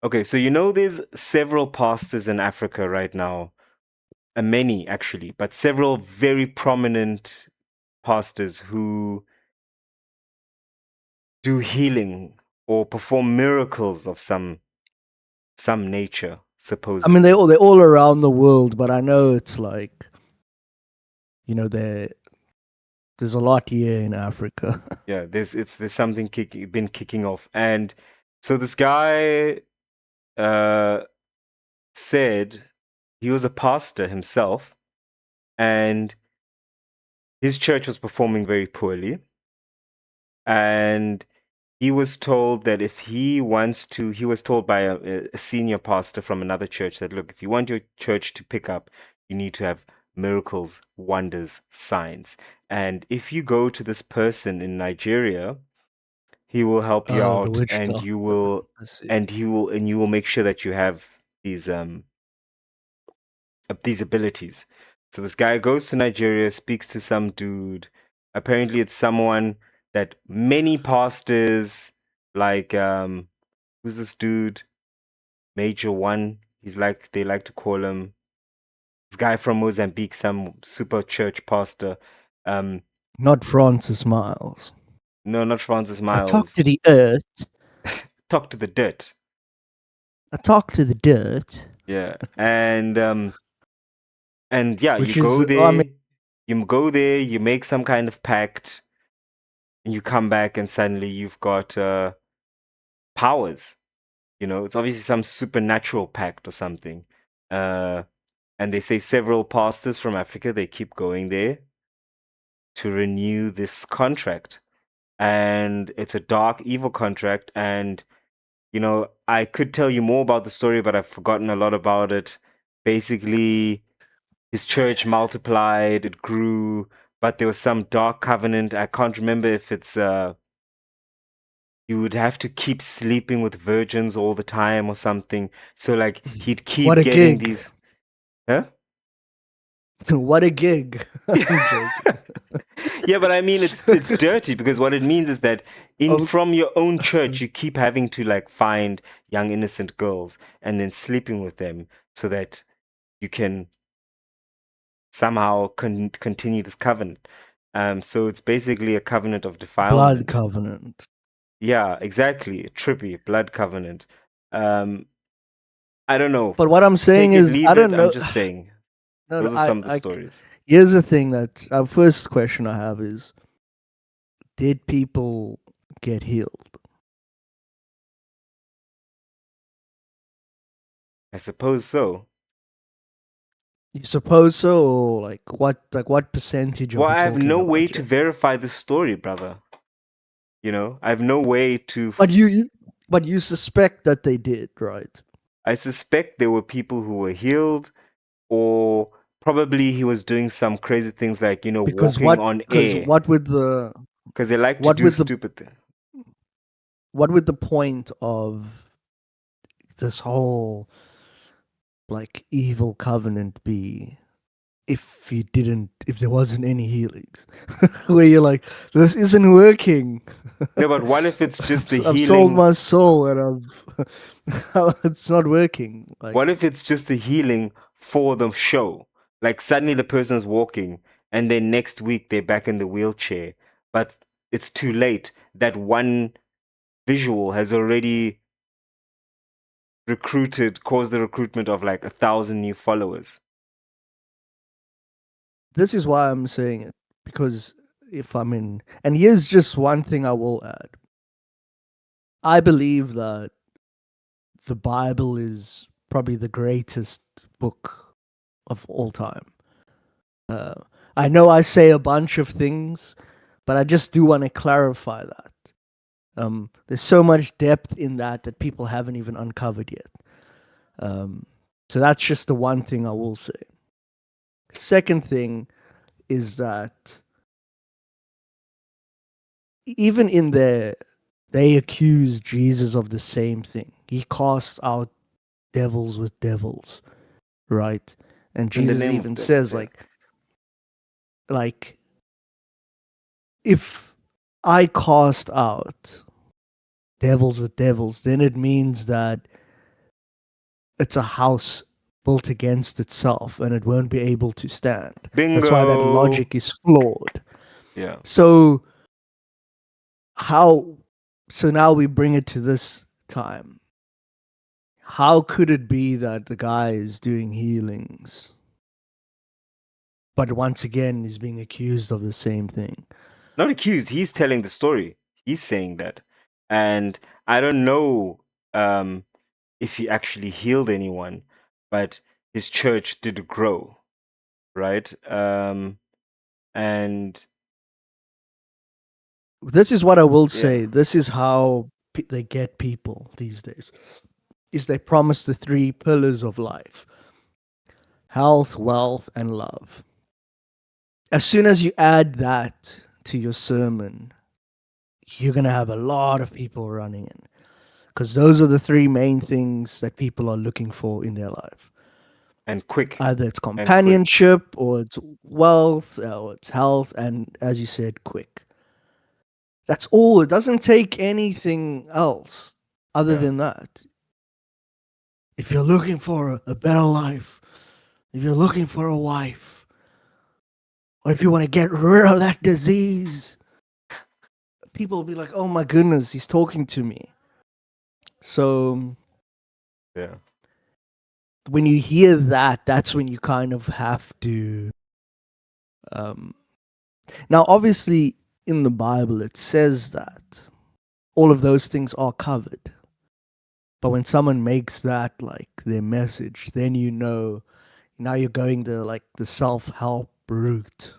Okay, so there's several pastors in Africa right now, many actually, but several very prominent pastors who do healing or perform miracles of some nature, I mean, supposedly. they're all around the world, but I know it's like, there's a lot here in Africa. Yeah, there's something been kicking off, and so this guy uh said he was a pastor himself, and his church was performing very poorly, and he was told that if he wants to, he was told by a senior pastor from another church that, look, if you want your church to pick up, you need to have miracles, wonders, signs. And if you go to this person in Nigeria, he will help you Oh, the out, witch and doctor. I see. you will make sure that you have these abilities. So this guy goes to Nigeria, speaks to some dude. Apparently, it's someone that many pastors like. Who's this dude? Major One. He's like they like to call him. This guy from Mozambique, some super church pastor. Um, Not Francis Miles. no, not Francis I talk Miles. to the earth. Talk to the dirt. I talk to the dirt, Yeah, and yeah, which is, I mean, you go there, you make some kind of pact, and you come back, and suddenly you've got powers. It's obviously some supernatural pact or something. Uh, and they say several pastors from Africa, they keep going there to renew this contract. And it's a dark, evil contract. And, I could tell you more about the story, but I've forgotten a lot about it. Basically, his church multiplied, it grew, but there was some dark covenant. I can't remember if it's you would have to keep sleeping with virgins all the time or something. So like he'd what keep a getting gig. these, huh? What a gig. I'm joking. Yeah, but I mean it's dirty because what it means is that in Oh, from your own church you keep having to like find young innocent girls and then sleeping with them so that you can somehow continue this covenant. So it's basically a covenant of blood defilement. covenant. Yeah, exactly. A trippy blood covenant. Um, I don't know. But what I'm saying Take it, is, I leave it. don't I'm know. just saying. No, no, Those are some of the stories. here's the thing that first question I have is, did people get healed? I suppose so. You suppose so, or like what percentage are Well, we I have talking no way about to here? verify this story, brother. I have no way to. But you suspect that they did, right? I suspect there were people who were healed, or probably he was doing some crazy things like, Because walking on air, because they like to what do would the stupid things. what would the point of this whole like evil covenant be if there wasn't any healings? Where you're like, this isn't working. No, but what if it's just a I've sold healing? my soul and it's not working. What Like, if it's just a healing for the show? Like suddenly the person's walking and then next week they're back in the wheelchair, but it's too late. That one visual has already caused the recruitment of like 1,000 new followers. this is why I'm saying it, because if I'm in, and here's just one thing I will add. I believe that the Bible is probably the greatest book of all time. Uh, I know I say a bunch of things, but I just do want to clarify that. There's so much depth in that people haven't even uncovered yet. Um, so that's just the one thing I will say. Second thing is that even in there, they accuse Jesus of the same thing. He casts out devils with devils, right? And In the Jesus name of even devils, says yeah. like if I cast out devils with devils, then it means that it's a house built against itself and it won't be able to stand. That's why that Bingo. logic is flawed. Yeah. So how so now we bring it to this time. How could it be that the guy is doing healings, but once again is being accused of the same thing? Not accused. He's telling the story. He's saying that. And I don't know if he actually healed anyone, but his church did grow, right? And This is what I will yeah, say. This is how they get people these days. Is they promise the three pillars of life: health, wealth, and love. As soon as you add that to your sermon, you're going to have a lot of people running in because those are the three main things that people are looking for in their life. and quick, Either it's and quick. companionship or it's wealth or it's health, and as you said, quick. That's all. It doesn't take anything else other Yeah. than that. If you're looking for a better life, if you're looking for a wife, or if you want to get rid of that disease, people will be like, oh my goodness, he's talking to me. So Yeah. when you hear that, that's when you kind of have to. Um, Now, obviously, in the Bible, it says that all of those things are covered. But when someone makes that like their message, then now you're going the like the self help route.